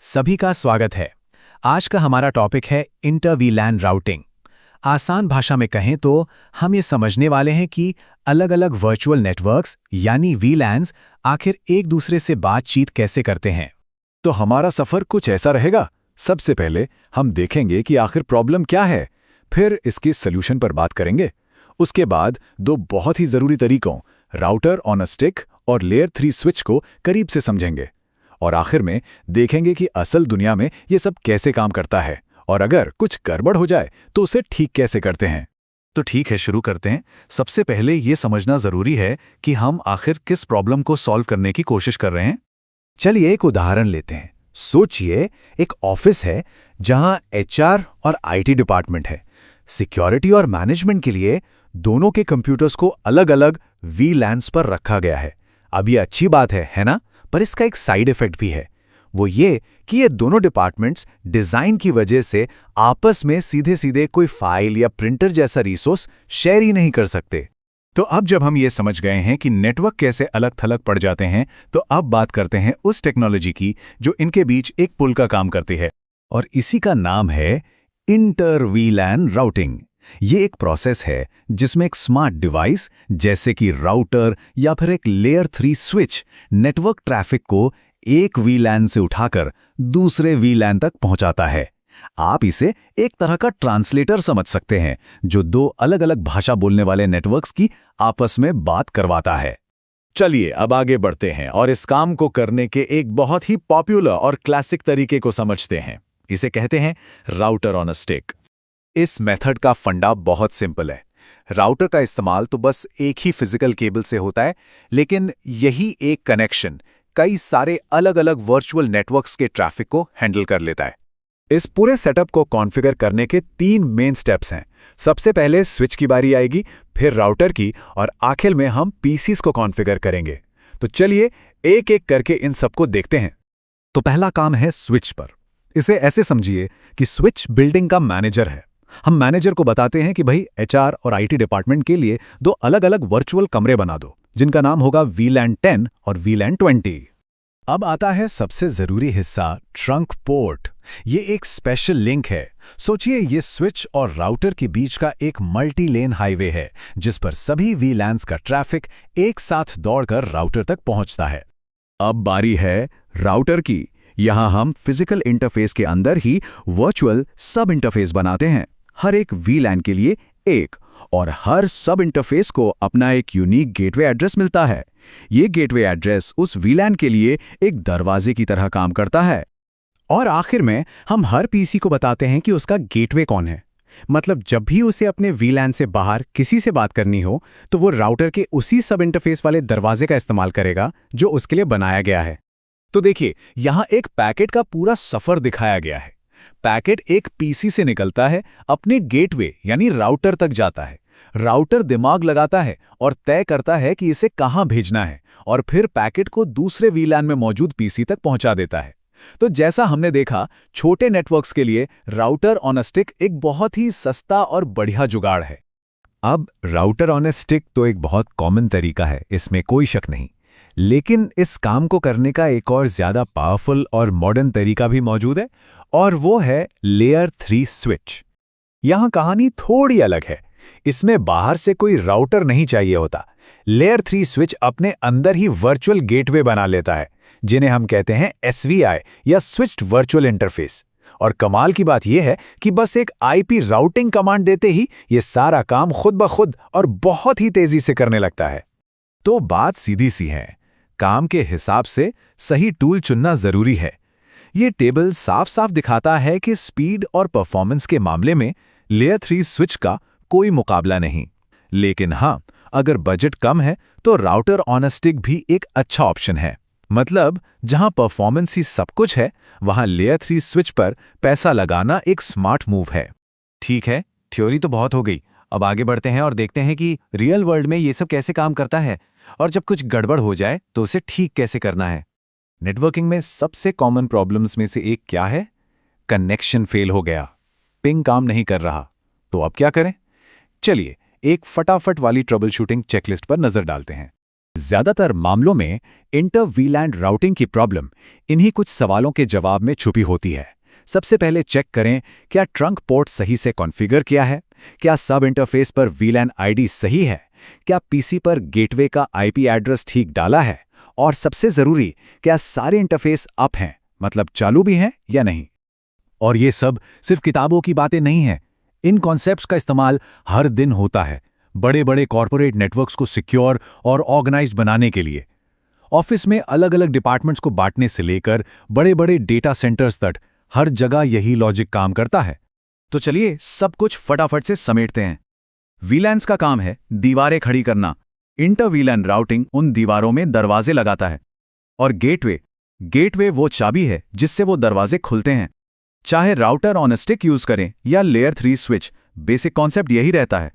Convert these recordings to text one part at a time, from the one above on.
सभी का स्वागत है। आज का हमारा टॉपिक है इंटर वीलैन राउटिंग। आसान भाषा में कहें तो हम ये समझने वाले हैं कि अलग-अलग वर्चुअल नेटवर्क्स यानी वीलैन्स आखिर एक दूसरे से बातचीत कैसे करते हैं। तो हमारा सफर कुछ ऐसा रहेगा। सबसे पहले हम देखेंगे कि आखिर प्रॉब्लम क्या है, फिर इसके सॉल्यूशन पर बात करेंगे। उसके बाद दो बहुत ही जरूरी तरीकों, राउटर ऑन अ स्टिक और लेयर 3 स्विच को करीब से समझेंगे। और आखिर में देखेंगे कि असल दुनिया में ये सब कैसे काम करता है और अगर कुछ गड़बड़ हो जाए तो उसे ठीक कैसे करते हैं। तो ठीक है, शुरू करते हैं। सबसे पहले ये समझना जरूरी है कि हम आखिर किस प्रॉब्लम को सॉल्व करने की कोशिश कर रहे हैं। चलिए एक उदाहरण लेते हैं। सोचिए एक ऑफिस है जहां एचआर और आईटी डिपार्टमेंट है। सिक्योरिटी और मैनेजमेंट के लिए दोनों के कंप्यूटर्स को अलग-अलग वीलैन्स पर रखा गया है। अब ये अच्छी बात है ना? पर इसका एक साइड इफेक्ट भी है। वो ये कि ये दोनों डिपार्टमेंट्स डिजाइन की वजह से आपस में सीधे-सीधे कोई फाइल या प्रिंटर जैसा रिसोर्स शेयर ही नहीं कर सकते। तो अब जब हम ये समझ गए हैं कि नेटवर्क कैसे अलग-थलग पड़ जाते हैं, तो अब बात करते हैं उस टेक्नोलॉजी की जो इनके बीच एक पुल का काम करती है। और इसी का नाम है इंटर वीलैन राउटिंग। ये एक प्रोसेस है जिसमें एक स्मार्ट डिवाइस जैसे कि राउटर या फिर एक लेयर 3 स्विच नेटवर्क ट्रैफिक को एक वीलैन से उठाकर दूसरे वीलैन तक पहुंचाता है। आप इसे एक तरह का ट्रांसलेटर समझ सकते हैं जो दो अलग-अलग भाषा बोलने वाले नेटवर्क्स की आपस में बात करवाता है। चलिए अब आगे बढ़ते हैं और इस काम को करने के एक बहुत ही पॉपुलर और क्लासिक तरीके को समझते हैं। इसे कहते हैं राउटर ऑन अ स्टिक। इस मेथड का फंडा बहुत सिंपल है। राउटर का इस्तेमाल तो बस एक ही फिजिकल केबल से होता है, लेकिन यही एक कनेक्शन कई सारे अलग-अलग वर्चुअल नेटवर्क्स के ट्रैफिक को हैंडल कर लेता है। इस पूरे सेटअप को कॉन्फ़िगर करने के 3 मेन स्टेप्स हैं। सबसे पहले स्विच की बारी आएगी, फिर राउटर की और आखिर में हम पीसीस को कॉन्फ़िगर करेंगे। तो चलिए एक-एक करके इन सबको देखते हैं। तो पहला काम है स्विच पर। इसे ऐसे समझिए कि स्विच बिल्डिंग का मैनेजर है। हम मैनेजर को बताते हैं कि भाई एचआर और आईटी डिपार्टमेंट के लिए दो अलग-अलग वर्चुअल कमरे बना दो जिनका नाम होगा वीलैन 10 और वीलैन 20। अब आता है सबसे जरूरी हिस्सा, ट्रंक पोर्ट। ये एक स्पेशल लिंक है। सोचिए ये स्विच और राउटर के बीच का एक मल्टी लेन हाईवे है जिस पर सभी वीलैन्स का ट्रैफिक एक साथ दौड़कर राउटर तक पहुंचता है। अब बारी है राउटर की। यहां हम फिजिकल इंटरफेस के अंदर ही वर्चुअल सब इंटरफेस बनाते हैं, हर एक वीलैन के लिए एक, और हर सब इंटरफेस को अपना एक यूनिक गेटवे एड्रेस मिलता है। ये गेटवे एड्रेस उस वीलैन के लिए एक दरवाजे की तरह काम करता है। और आखिर में हम हर पीसी को बताते हैं कि उसका गेटवे कौन है। मतलब जब भी उसे अपने वीलैन से बाहर किसी से बात करनी हो तो वो राउटर के उसी सब इंटरफेस वाले दरवाजे का इस्तेमाल करेगा जो उसके लिए बनाया गया है। तो देखिए, यहां एक पैकेट का पूरा सफर दिखाया गया है। पैकेट एक पीसी से निकलता है, अपने गेटवे यानी राउटर तक जाता है। राउटर दिमाग लगाता है और तय करता है कि इसे कहां भेजना है, और फिर पैकेट को दूसरे वीलैन में मौजूद पीसी तक पहुंचा देता है। तो जैसा हमने देखा, छोटे नेटवर्क्स के लिए राउटर ऑन अ स्टिक एक बहुत ही सस्ता और बढ़िया जुगाड़ है। अब राउटर ऑन अ स्टिक तो एक बहुत कॉमन तरीका है, इसमें कोई शक नहीं। लेकिन इस काम को करने का एक और ज्यादा पावरफुल और मॉडर्न तरीका भी मौजूद है, और वो है लेयर 3 स्विच। यहां कहानी थोड़ी अलग है। इसमें बाहर से कोई राउटर नहीं चाहिए होता। लेयर 3 स्विच अपने अंदर ही वर्चुअल गेटवे बना लेता है, जिन्हें हम कहते हैं एसवीआई या स्विच्ड वर्चुअल इंटरफेस। और कमाल की बात यह है कि बस एक आईपी राउटिंग कमांड देते ही ये सारा काम खुद ब खुद और बहुत ही तेजी से करने लगता है। तो बात सीधी सी है, काम के हिसाब से सही टूल चुनना जरूरी है। ये टेबल साफ साफ दिखाता है कि स्पीड और परफॉर्मेंस के मामले में लेयर 3 स्विच का कोई मुकाबला नहीं। लेकिन हाँ, अगर बजट कम है तो राउटर ऑन अ स्टिक भी एक अच्छा ऑप्शन है। मतलब जहां परफॉर्मेंस ही सब कुछ है, वहां लेयर 3 स्विच पर पैसा लगाना एक स्मार्ट मूव है। ठीक है, थ्योरी तो बहुत हो गई। अब आगे बढ़ते हैं और देखते हैं कि रियल वर्ल्ड में ये सब कैसे काम करता है, और जब कुछ गड़बड़ हो जाए तो उसे ठीक कैसे करना है। नेटवर्किंग में सबसे कॉमन प्रॉब्लम्स में से एक क्या है? कनेक्शन फेल हो गया, पिंग काम नहीं कर रहा। तो अब क्या करें? चलिए एक फटाफट वाली ट्रबल शूटिंग चेकलिस्ट पर नजर डालते हैं। ज्यादातर मामलों में इंटर वीलैन राउटिंग की प्रॉब्लम इन्हीं कुछ सवालों के जवाब में छुपी होती है। सबसे पहले चेक करें, क्या ट्रंक पोर्ट सही से कॉन्फ़िगर किया है? क्या सब इंटरफेस पर वीलैन आईडी सही है? क्या पीसी पर गेटवे का आईपी एड्रेस ठीक डाला है? और सबसे ज़रूरी, क्या सारे इंटरफेस अप हैं, मतलब चालू भी हैं या नहीं? और ये सब सिर्फ किताबों की बातें नहीं हैं। इन कॉन्सेप्ट्स का इस्तेमाल हर दिन होता है बड़े बड़े कॉरपोरेट नेटवर्क्स को सिक्योर और ऑर्गेनाइज्ड बनाने के लिए। ऑफिस में अलग अलग डिपार्टमेंट्स को बांटने से लेकर बड़े बड़े डेटा सेंटर्स तक हर जगह यही लॉजिक काम करता है। तो चलिए सब कुछ फटाफट से समेटते हैं। वीलैन्स का काम है दीवारें खड़ी करना। इंटर वीलैन राउटिंग उन दीवारों में दरवाजे लगाता है। और गेटवे वो चाबी है जिससे वो दरवाजे खुलते हैं। चाहे router on a stick use करें या लेयर 3 स्विच, बेसिक कॉन्सेप्ट यही रहता है।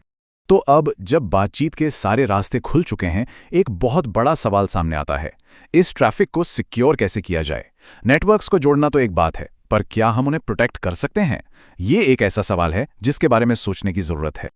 तो अब जब बातचीत के सारे रास्ते खुल चुके हैं, एक बहुत बड़ा सवाल सामने आता है, इस ट्रैफिक को सिक्योर कैसे किया जाए? नेटवर्क्स को जोड़ना तो एक बात है, पर क्या हम उन्हें प्रोटेक्ट कर सकते हैं? ये एक ऐसा सवाल है जिसके बारे में सोचने की जरूरत है।